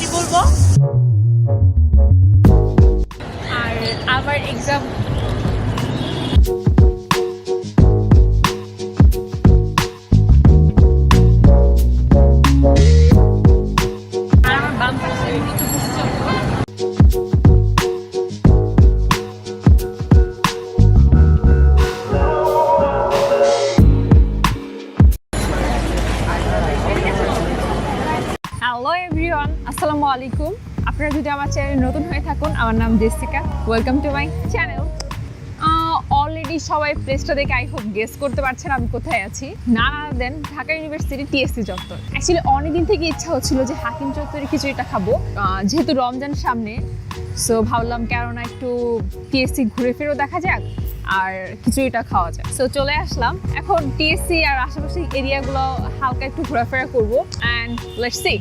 ID বলবো। আর আমার exam আমার বাম পাশে হ্যালো এভরিওয়ান, আসসালামু আলাইকুম। আপনারা যদি আমার চ্যানেলে নতুন হয়ে থাকুন, আমার নাম Jessica, welcome to my channel. Already সবাই প্লেসটা দেখে আই হোপ গেস করতে পারছেন আমি কোথায় আছি। না দেন ঢাকা ইউনিভার্সিটি টিএসসি চত্বর। অ্যাকচুয়ালি অনেকদিন থেকে ইচ্ছা হচ্ছিল যে হাকিম চত্বরে খিচুড়িটা খাবো, যেহেতু রমজান সামনে, সো ভাবলাম কেননা একটু টিএসসি ঘুরে ফিরেও দেখা যাক আর খিচুড়িটা খাওয়া যায়। সো চলে আসলাম, এখন টিএসসি আর আশেপাশে এরিয়াগুলো হালকা একটু ঘোরাফেরা করবো অ্যান্ড লেটস সি।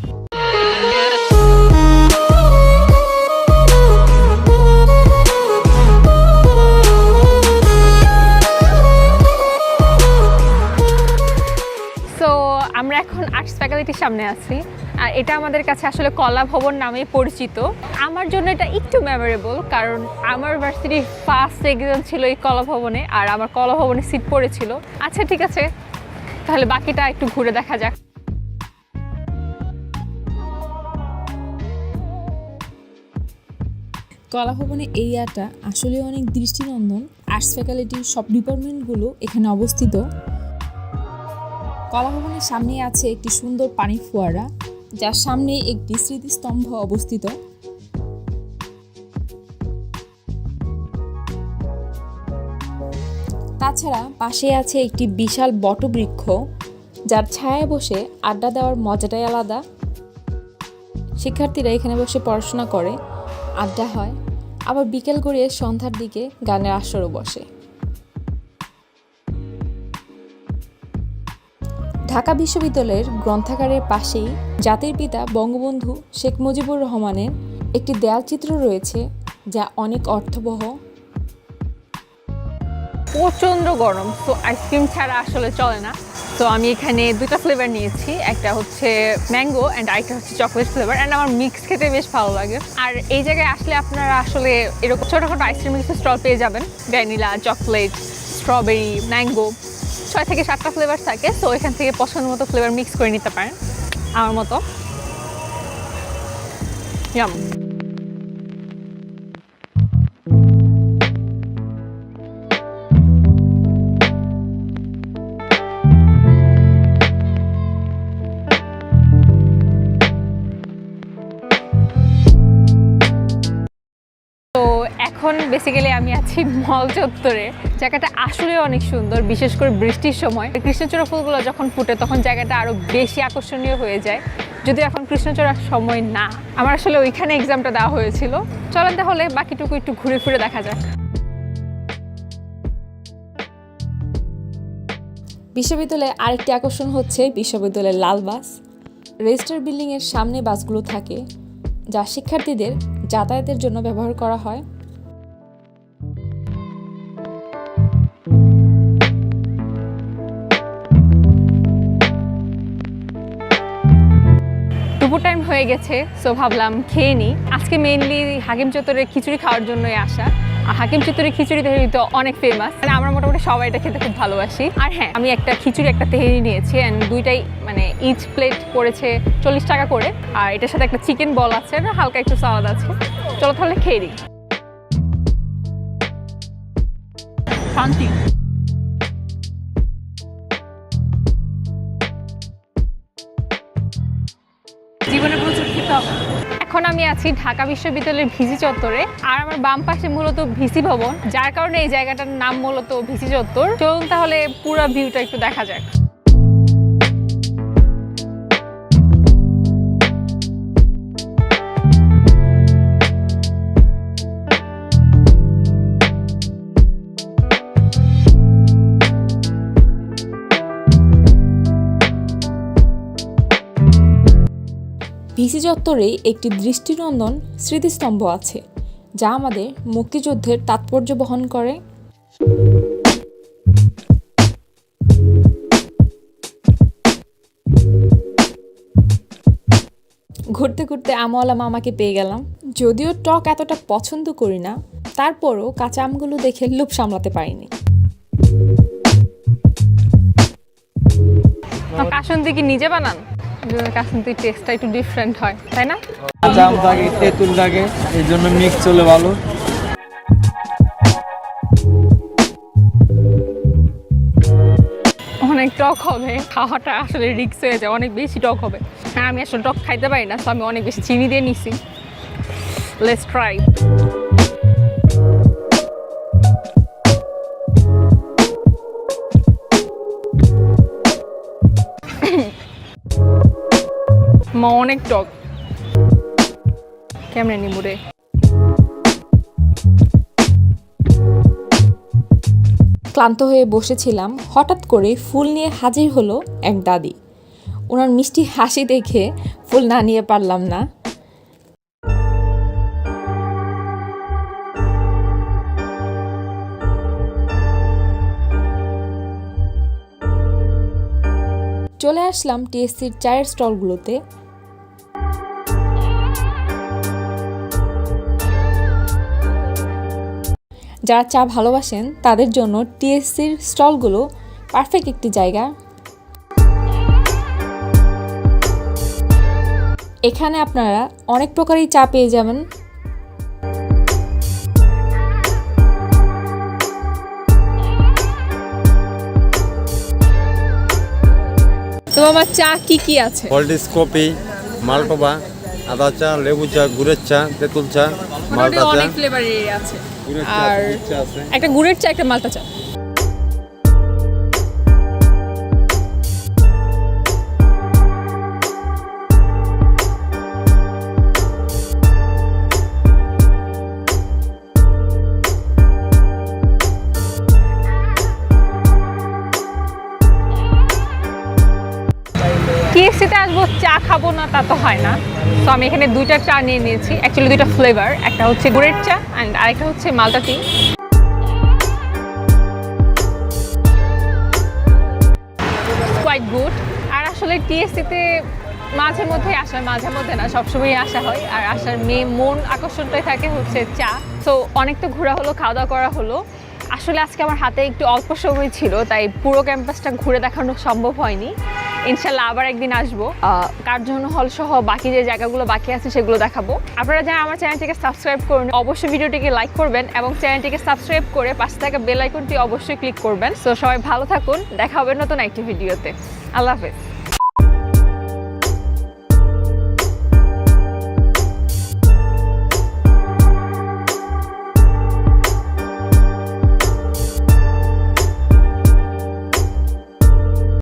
আমরা এখন আর্টস ফ্যাকাল্টির সামনে আছি আর এটা আমাদের কাছে আসলে কলা ভবন নামে পরিচিত। আমার জন্য এটা একটু মেমোরেবল, কারণ আমার ভার্সিটির ফার্স্ট এক্সাম ছিল এই কলা ভবনে আর আমার কলা ভবনে সিট পড়েছিল। আচ্ছা ঠিক আছে, তাহলে বাকিটা একটু ঘুরে দেখা যাক। কলা ভবনের এরিয়াটা আসলে অনেক দৃষ্টিনন্দন। আর্টস ফ্যাকাল্টির সব ডিপার্টমেন্টগুলো এখানে অবস্থিত। কলা ভবনের সামনে আছে একটি সুন্দর পানির ফোয়ারা, যার সামনে একটি স্মৃতিস্তম্ভ অবস্থিত। তাছাড়া পাশে আছে একটি বিশাল বটবৃক্ষ, যার ছায়ায় বসে আড্ডা দেওয়ার মজাটাই আলাদা। শিক্ষার্থীরা এখানে বসে পড়াশোনা করে, আড্ডা হয়, আবার বিকেল গড়িয়ে সন্ধ্যার দিকে গানের আসরও বসে। ঢাকা বিশ্ববিদ্যালয়ের গ্রন্থাগারের পাশেই জাতির পিতা বঙ্গবন্ধু শেখ মুজিবুর রহমানের একটি দেয়ালচিত্র রয়েছে, যা অনেক অর্থবহ। প্রচণ্ড গরম, তো আইসক্রিম ছাড়া আসলে চলে না। তো আমি এখানে দুটো ফ্লেভার নিয়েছি, একটা হচ্ছে ম্যাঙ্গো অ্যান্ড আরেকটা হচ্ছে চকলেট ফ্লেভার। অ্যান্ড আমার মিক্স খেতে বেশ ভালো লাগে। আর এই জায়গায় আসলে আপনারা আসলে এরকম ছোটোখাটো আইসক্রিম কিছু স্টল পেয়ে যাবেন, ভ্যানিলা, চকলেট, স্ট্রবেরি, ম্যাঙ্গো, 6 থেকে 7টা ফ্লেভার থাকে। সো এখান থেকে পছন্দ মতো ফ্লেভার মিক্স করে নিতে পারেন আমার মতো। ইয়াম। এখন বেসিক্যালি আমি আছি মল চত্বরে। জায়গাটা আসলে অনেক সুন্দর, বিশেষ করে বৃষ্টির সময় কৃষ্ণচূড়া ফুলগুলো যখন ফুটে তখন জায়গাটা আরো বেশি আকর্ষণীয় হয়ে যায়। যদি এখন কৃষ্ণচূড়ার সময় না, আমার আসলে ওইখানে এক্সামটা দেওয়া হয়েছিল। চলেন তাহলে বাকিটুকু একটু ঘুরে ফিরে দেখা যাক। বিশ্ববিদ্যালয়ে আরেকটি আকর্ষণ হচ্ছে বিশ্ববিদ্যালয়ের লাল বাস। রেজিস্টার বিল্ডিংয়ের সামনে বাসগুলো থাকে, যা শিক্ষার্থীদের যাতায়াতের জন্য ব্যবহার করা হয়। দুপুর টাইম হয়ে গেছে, সো ভাবলাম খেয়ে নিই। আজকে মেইনলি হাকিম চত্বরের খিচুড়ি খাওয়ার জন্যই আসা। আর হাকিম চত্বরের খিচুড়ি তেহেরি তো অনেক ফেমাস, মানে আমরা মোটামুটি সবাই এটা খেতে খুব ভালোবাসি। আর হ্যাঁ, আমি একটা খিচুড়ি একটা তেহেরি নিয়েছি অ্যান্ড দুইটাই মানে ইচ প্লেট পড়েছে 40 টাকা করে। আর এটার সাথে একটা চিকেন বল আছে, হালকা একটু সালাদ আছে। চলো তাহলে খেয়ে নিই। শান্তি। জীবনে প্রচুর খেতে হবে। এখন আমি আছি ঢাকা বিশ্ববিদ্যালয়ের ভিসি চত্বরে আর আমার বাম পাশে মূলত ভিসি ভবন, যার কারণে এই জায়গাটার নাম মূলত ভিসি চত্বর। চলুন তাহলে পুরো ভিউটা একটু দেখা যাক। ভিসি চত্বরে একটি দৃষ্টিনন্দন স্মৃতিস্তম্ভ আছে, যা আমাদের মুক্তিযুদ্ধের তাৎপর্য বহন করে। ঘুরতে ঘুরতে আমওয়ালা মামাকে পেয়ে গেলাম। যদিও টক এতটা পছন্দ করি না, তারপরও কাঁচা আমগুলো দেখে লোভ সামলাতে পারিনি। কাসুন্দি কি নিজে বানান? কাসুন্দির টেস্টটা একটু ডিফারেন্ট হয়, তাই না? কাঁচা আম থাকে, তেঁতুল থাকে, এই জন্য মিক্স চলে ভালো। অনেক টক হবে, খাওয়াটা আসলে রিস্ক হয়ে যায়, অনেক বেশি টক হবে। হ্যাঁ, আমি আসলে টক খাইতে পারি না, তো আমি অনেক বেশি চিনি দিয়ে নিছি। Let's try. মা অনেক টক, কেমনে নিবো রে? ক্লান্ত হয়ে বসেছিলাম, হঠাৎ করে ফুল নিয়ে হাজির হলো এক দাদি। ওনার মিষ্টি হাসি দেখে ফুল না নিয়ে পারলাম না। চলে আসলাম টিএসসির চায়ের স্টলগুলোতে। যারা চা ভালোবাসেন তাদের জন্য টিএসসির স্টলগুলো পারফেক্ট একটি জায়গা। এখানে আপনারা অনেক প্রকারই চা পেয়ে যাবেন। তো আমার চা কি কি আছে? হলডিস কফি, মালটোবা, আদা চা, লেবু চা, গুড়ের চা, তেঁতুল চা, মালটা চা, অনেক ফ্লেভারের আছে। গুড়ের চা, আর দুধ চা আছে। একটা গুড়ের চা, একটা মালটা চা। টিএসসিতে আসবো, চা খাবো না তা তো হয় না। তো আমি এখানে দুইটা চা নিয়ে নিয়েছি, অ্যাকচুয়ালি দুইটা ফ্লেভার, একটা হচ্ছে গুড়ের চা অ্যান্ড আরেকটা হচ্ছে মালটা টি। Quite good. আর আসলে টিএসসিতে মাঝে মধ্যে আসা, মাঝে মধ্যে না, সবসময় আসা হয়। আর আসার মূল আকর্ষণটাই থাকে হচ্ছে চা। তো অনেক তো ঘোরা হলো, খাওয়া দাওয়া করা হলো। আসলে আজকে আমার হাতে একটু অল্প সময় ছিল, তাই পুরো ক্যাম্পাসটা ঘুরে দেখানো সম্ভব হয়নি। ইনশাল্লাহ আবার একদিন আসবো, কার্জন হল সহ বাকি যে জায়গাগুলো বাকি আছে সেগুলো দেখাবো। আপনারা যারা আমার চ্যানেলটিকে সাবস্ক্রাইব করুন, অবশ্যই ভিডিওটিকে লাইক করবেন এবং চ্যানেলটিকে সাবস্ক্রাইব করে পাশে থাকা বেল আইকনটি অবশ্যই ক্লিক করবেন। সো সবাই ভালো থাকুন, দেখা হবে নতুন একটি ভিডিওতে। আল্লাহ হাফেজ।